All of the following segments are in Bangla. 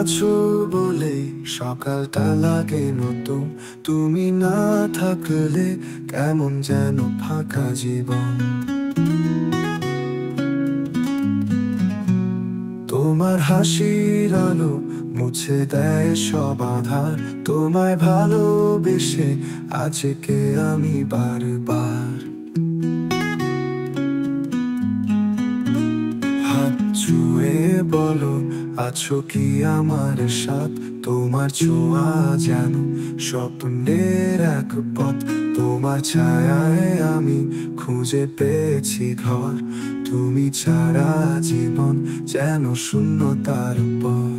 আছো বলে সকালটা লাগে নতুন। তুমি না থাকলে কেমন যেন ফাঁকা জীবন। তোমার হাসির আলো মুছে দেয় সব আধার। তোমায় ভালোবেসে আজকে আমি বারবার হাত ছুঁয়ে বলো, আছো কি আমার সাথ? তোমার ছোঁয়া যেন স্বপ্নের এক পথ। তোমার ছায়ায় আমি খুঁজে পেয়েছি ঘর। তুমি ছাড়া জীবন যেন শূন্যতার পর।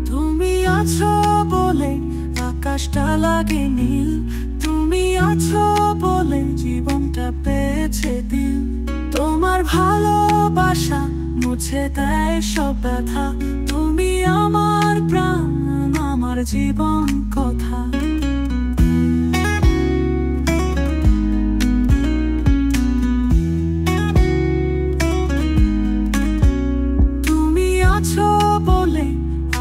তুমি আছো বলে আকাশটা লাগে নীল। তুমি আছো বলে জীবনটা পেয়েছে দিল। তোমার ভালোবাসা মুছে দেয় সব ব্যথা। তুমি আমার প্রাণ, আমার জীবন কথা। তুমি আছো বলে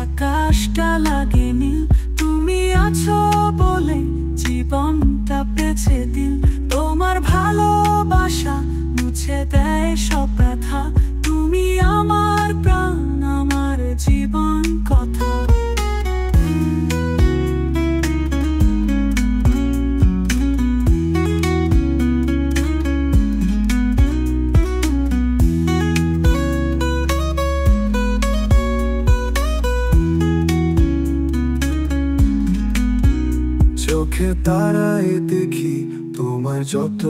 আকাশটা লাগে নীল। তুমি আছো বলে জীবনটা পেছে দিল। তোমার ভালোবাসা মুছে দেয় সব ব্যথা। তুমি আমার প্রাণ, আমার জীবন কথা। চোখে তারায় দেখি তোমার যত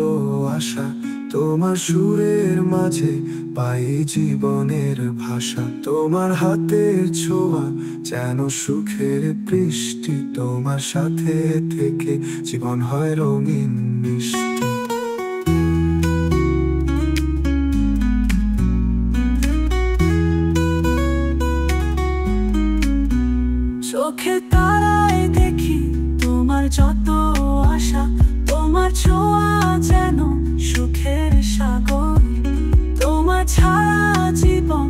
আশা। তোমার সুরের মাঝে পাই জীবনের ভাষা। তোমার হাতের ছোঁয়া যেন সুখের বৃষ্টি। তোমার সাথে থেকে জীবন হয় রঙিন মিষ্টি। চোখে তারায় দেখি তোমার যত আশা। তোমার ছোঁয়া যেন সুখের সাগর। তোমার ছাড়া জীবন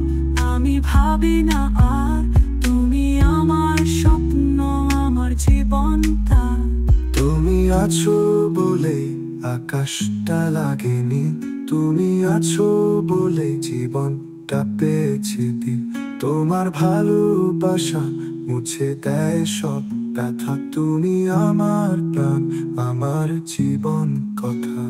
আমি ভাবি না আর। তুমি আমার স্বপ্ন, আমার জীবন তার। তুমি আছো বলে আকাশটা লাগেনি। তুমি আছো বলে জীবনটা পেয়েছে দিল। তোমার ভালোবাসা মুছে দেয় সব ব্যথা। তুমি আমার প্রাণ, আমার জীবন কথা।